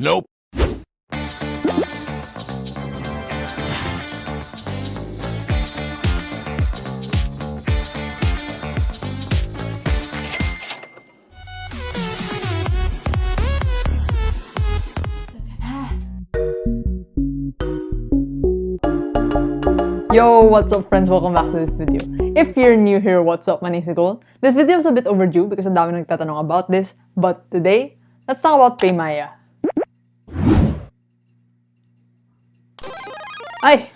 Nope. Yo, what's up friends? Welcome back to this video. If you're new here, what's up? My name is Nicole. This video is a bit overdue because ang dami nagtatanong about this, but today, let's talk about PayMaya. Ay!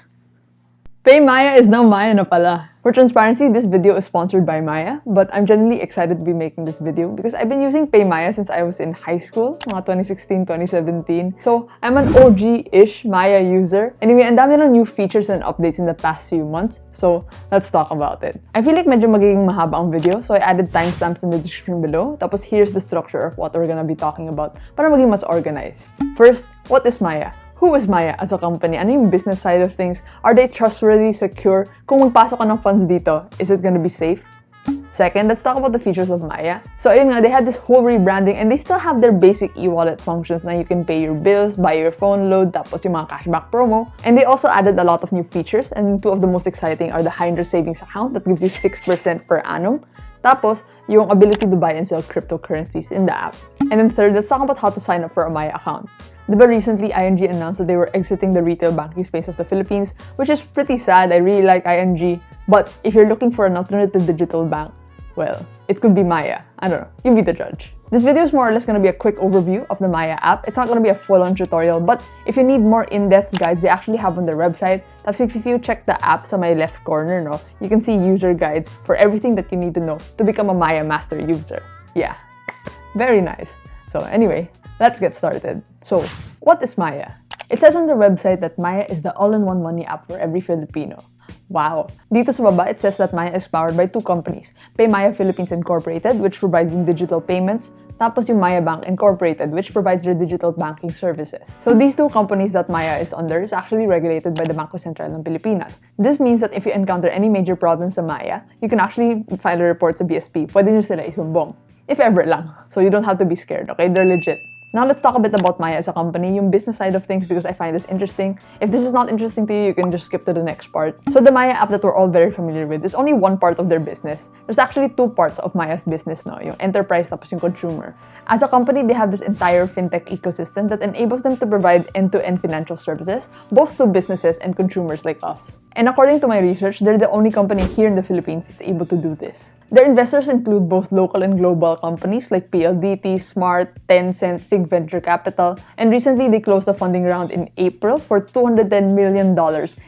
PayMaya is now Maya na pala. For transparency, this video is sponsored by Maya, but I'm genuinely excited to be making this video because I've been using PayMaya since I was in high school, mga 2016, 2017. So, I'm an OG-ish Maya user. Anyway, ang dami ng new features and updates in the past few months, so let's talk about it. I feel like medyo magiging mahaba ang video, so I added timestamps in the description below. Tapos here's the structure of what we're gonna be talking about para maging mas organized. First, what is Maya? Who is Maya as a company? Ano yung business side of things? Are they trustworthy, secure? Kung magpasok ka ng funds dito, is it gonna be safe? Second, let's talk about the features of Maya. So ayun nga, they had this whole rebranding and they still have their basic e-wallet functions na you can pay your bills, buy your phone load, tapos yung mga cashback promo. And they also added a lot of new features, and two of the most exciting are the high savings account that gives you 6% per annum. Tapos, yung ability to buy and sell cryptocurrencies in the app. And then third, let's talk about how to sign up for a Maya account. Diba recently, ING announced that they were exiting the retail banking space of the Philippines, which is pretty sad. I really like ING. But if you're looking for an alternative digital bank, well, it could be Maya. I don't know. You be the judge. This video is more or less going to be a quick overview of the Maya app. It's not going to be a full-on tutorial, but if you need more in-depth guides, they actually have on their website. Tapos if you check the app sa my left corner, no, you can see user guides for everything that you need to know to become a Maya master user. Yeah, very nice. So anyway, let's get started. So, what is Maya? It says on their website that Maya is the all-in-one money app for every Filipino. Wow! Dito sa baba, it says that Maya is powered by two companies, PayMaya Philippines Incorporated, which provides you digital payments, tapos yung Maya Bank Incorporated, which provides your digital banking services. So these two companies that Maya is under is actually regulated by the Bangko Sentral ng Pilipinas. This means that if you encounter any major problems sa Maya, you can actually file a report sa BSP. Pwede nyo sila isumbong. If ever lang. So you don't have to be scared, okay? They're legit. Now let's talk a bit about Maya as a company, yung business side of things, because I find this interesting. If this is not interesting to you, you can just skip to the next part. So the Maya app that we're all very familiar with is only one part of their business. There's actually two parts of Maya's business, no? Yung enterprise tapos yung consumer. As a company, they have this entire fintech ecosystem that enables them to provide end-to-end financial services, both to businesses and consumers like us. And according to my research, they're the only company here in the Philippines that's able to do this. Their investors include both local and global companies like PLDT, Smart, Tencent, Sig Venture Capital, and recently they closed a funding round in April for $210 million,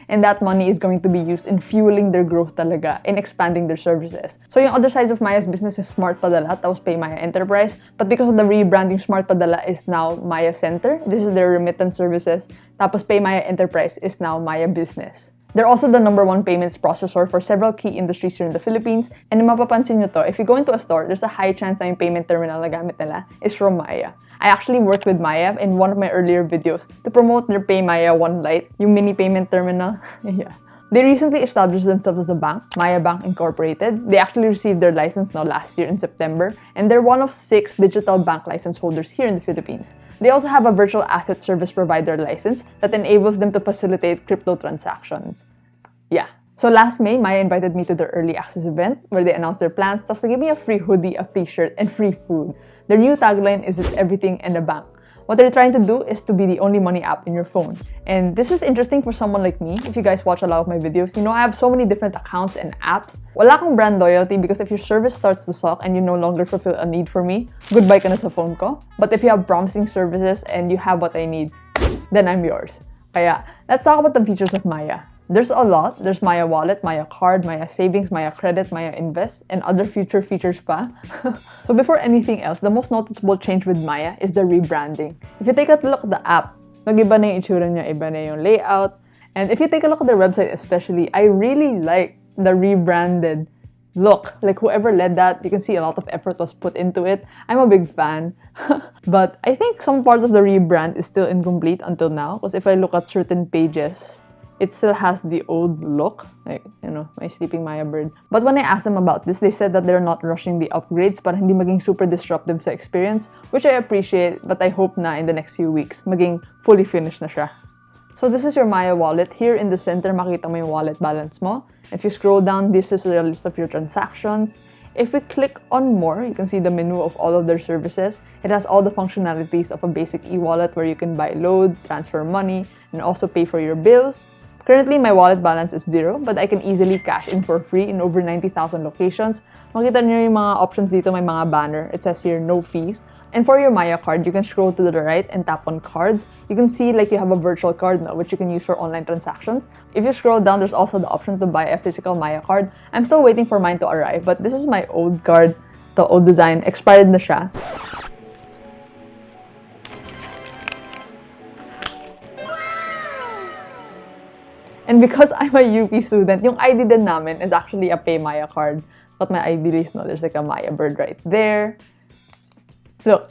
and that money is going to be used in fueling their growth talaga and expanding their services. So yung other sides of Maya's business is Smart Padala, tapos PayMaya Enterprise, but because of the rebranding, Smart Padala is now Maya Center. This is their remittance services, tapos PayMaya Enterprise is now Maya Business. They're also the #1 payments processor for several key industries here in the Philippines. And mapapansin nyo to, if you go into a store, there's a high chance na yung payment terminal na gamit nila is from Maya. I actually worked with Maya in one of my earlier videos to promote their PayMaya One Lite, yung mini payment terminal. Yeah. They recently established themselves as a bank, Maya Bank Incorporated. They actually received their license now last year in September, and they're one of 6 digital bank license holders here in the Philippines. They also have a virtual asset service provider license that enables them to facilitate crypto transactions. Yeah. So last May, Maya invited me to their early access event where they announced their plans, to give me a free hoodie, a free shirt, and free food. Their new tagline is "It's everything and a bank." What they're trying to do is to be the only money app in your phone. And this is interesting for someone like me. If you guys watch a lot of my videos, you know I have so many different accounts and apps. Wala akong brand loyalty because if your service starts to suck and you no longer fulfill a need for me, goodbye ka na sa phone ko. But if you have promising services and you have what I need, then I'm yours. Kaya, let's talk about the features of Maya. There's a lot. There's Maya Wallet, Maya Card, Maya Savings, Maya Credit, Maya Invest, and other future features pa. So before anything else, the most noticeable change with Maya is the rebranding. If you take a look at the app, nag-iba na yung itsura niya, iba na yung layout. And if you take a look at their website especially, I really like the rebranded look. Like whoever led that, you can see a lot of effort was put into it. I'm a big fan. But I think some parts of the rebrand is still incomplete until now. Because if I look at certain pages, it still has the old look. Like, you know, my sleeping Maya bird. But when I asked them about this, they said that they're not rushing the upgrades para hindi maging super disruptive sa experience, which I appreciate, but I hope na in the next few weeks, maging fully finished na siya. So this is your Maya wallet. Here in the center, makita mo yung wallet balance mo. If you scroll down, this is the list of your transactions. If we click on more, you can see the menu of all of their services. It has all the functionalities of a basic e-wallet where you can buy load, transfer money, and also pay for your bills. Currently, my wallet balance is 0, but I can easily cash in for free in over 90,000 locations. Makita nyo yung mga options dito, may mga banner. It says here, no fees. And for your Maya card, you can scroll to the right and tap on cards. You can see like you have a virtual card now, which you can use for online transactions. If you scroll down, there's also the option to buy a physical Maya card. I'm still waiting for mine to arrive, but this is my old card, the old design. Expired na siya. And because I'm a UP student, yung ID din namin is actually a PayMaya card. But my ID list, no, there's like a Maya bird right there. Look.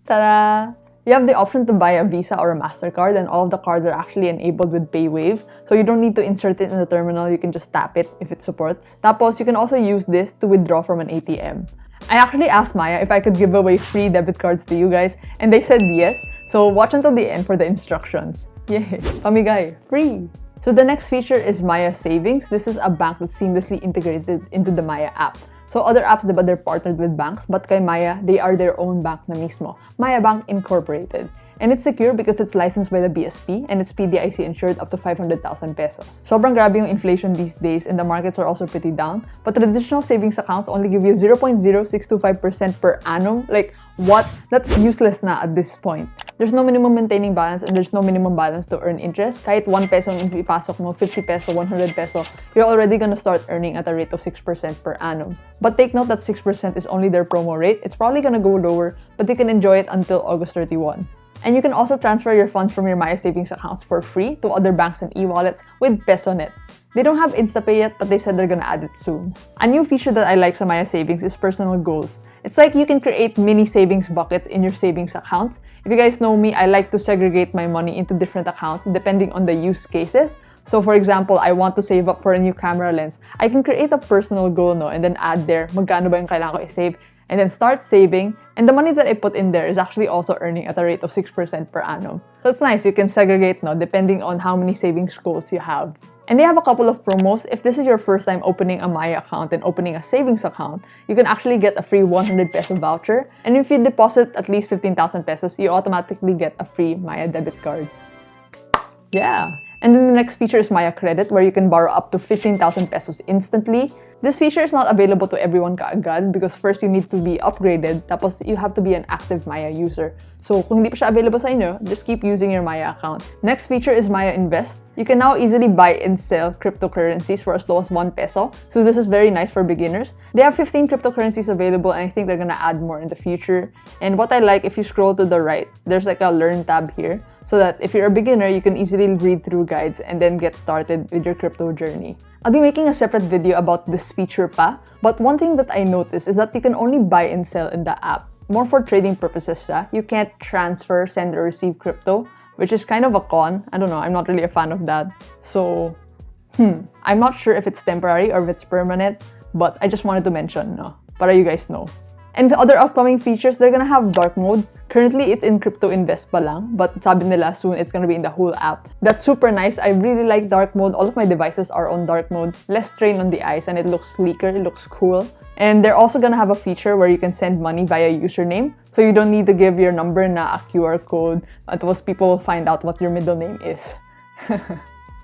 Ta-da! You have the option to buy a Visa or a MasterCard, and all of the cards are actually enabled with PayWave. So you don't need to insert it in the terminal, you can just tap it if it supports. Tapos, you can also use this to withdraw from an ATM. I actually asked Maya if I could give away free debit cards to you guys, and they said yes. So watch until the end for the instructions. Yay! Pamigay! Free! So the next feature is Maya Savings. This is a bank that's seamlessly integrated into the Maya app. So other apps, diba, they're partnered with banks, but kay Maya, they are their own bank na mismo. Maya Bank Incorporated. And it's secure because it's licensed by the BSP and it's PDIC insured up to 500,000 pesos. Sobrang grabe yung inflation these days and the markets are also pretty down. But traditional savings accounts only give you 0.0625% per annum. Like, what? That's useless na at this point. There's no minimum maintaining balance and there's no minimum balance to earn interest. Kahit 1 peso yung ipasok mo, 50 peso, 100 peso, you're already gonna start earning at a rate of 6% per annum. But take note that 6% is only their promo rate. It's probably gonna go lower, but you can enjoy it until August 31. And you can also transfer your funds from your Maya savings accounts for free to other banks and e-wallets with PesoNet. They don't have InstaPay yet, but they said they're gonna add it soon. A new feature that I like sa Maya Savings is personal goals. It's like you can create mini savings buckets in your savings accounts. If you guys know me, I like to segregate my money into different accounts depending on the use cases. So for example, I want to save up for a new camera lens. I can create a personal goal, no, and then add there, magkano ba yung kailangan ko i-save, and then start saving. And the money that I put in there is actually also earning at a rate of 6% per annum. So it's nice, you can segregate, no, depending on how many savings goals you have. And they have a couple of promos. If this is your first time opening a Maya account and opening a savings account, you can actually get a free 100 peso voucher. And if you deposit at least 15,000 pesos, you automatically get a free Maya debit card. Yeah! And then the next feature is Maya Credit, where you can borrow up to 15,000 pesos instantly. This feature is not available to everyone kaagad because first you need to be upgraded, tapos you have to be an active Maya user. So kung hindi pa siya available sa inyo, just keep using your Maya account. Next feature is Maya Invest. You can now easily buy and sell cryptocurrencies for as low as 1 peso. So this is very nice for beginners. They have 15 cryptocurrencies available and I think they're gonna add more in the future. And what I like, if you scroll to the right, there's like a Learn tab here. So that if you're a beginner, you can easily read through guides and then get started with your crypto journey. I'll be making a separate video about this feature pa, but one thing that I noticed is that you can only buy and sell in the app. More for trading purposes siya. You can't transfer, send, or receive crypto, which is kind of a con. I don't know, I'm not really a fan of that. So, I'm not sure if it's temporary or if it's permanent, but I just wanted to mention, no, para you guys know. And the other upcoming features, they're gonna have dark mode. Currently, it's in crypto invest pa lang, but sabi nila soon it's gonna be in the whole app. That's super nice. I really like dark mode. All of my devices are on dark mode. Less strain on the eyes and it looks sleeker, it looks cool. And they're also gonna have a feature where you can send money via username. So you don't need to give your number na a QR code. Otherwise, people will find out what your middle name is.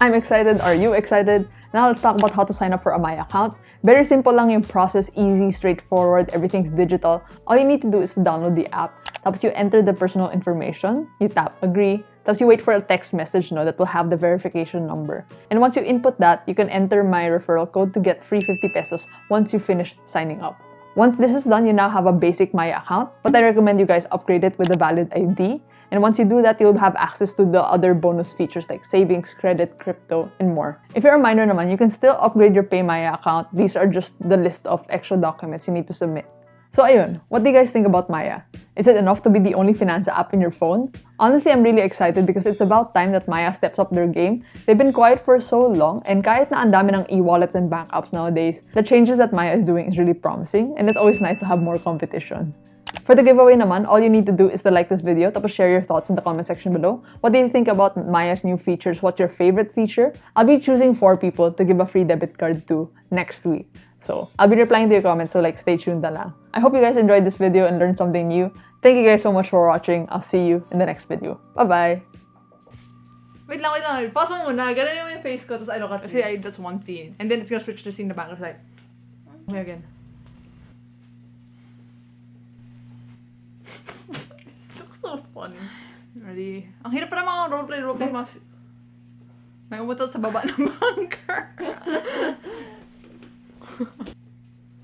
I'm excited. Are you excited? Now let's talk about how to sign up for a Maya account. Very simple lang yung process, easy, straightforward, everything's digital. All you need to do is to download the app. Tapos you enter the personal information, you tap agree, tapos you wait for a text message that will have the verification number. And once you input that, you can enter my referral code to get free 50 pesos once you finish signing up. Once this is done, you now have a basic Maya account, but I recommend you guys upgrade it with a valid ID. And once you do that, you'll have access to the other bonus features like savings, credit, crypto, and more. If you're a minor naman, you can still upgrade your PayMaya account. These are just the list of extra documents you need to submit. So ayun, what do you guys think about Maya? Is it enough to be the only finance app in your phone? Honestly, I'm really excited because it's about time that Maya steps up their game. They've been quiet for so long, and kahit na ang dami ng e-wallets and bank apps nowadays, the changes that Maya is doing is really promising, and it's always nice to have more competition. For the giveaway naman, all you need to do is to like this video, tapos share your thoughts in the comment section below. What do you think about Maya's new features? What's your favorite feature? I'll be choosing 4 people to give a free debit card to next week. So, I'll be replying to your comments, so stay tuned na lang. I hope you guys enjoyed this video and learned something new. Thank you guys so much for watching. I'll see you in the next video. Bye-bye! Wait lang. Pause mo muna. Ganun yung face ko, tapos I don't cut. See, that's one scene. And then it's gonna switch to scene in the back. It's like, okay, again. This looks so funny. Ready? Ang hirap pa ng mga roleplay. May umutot sa baba ng bunker.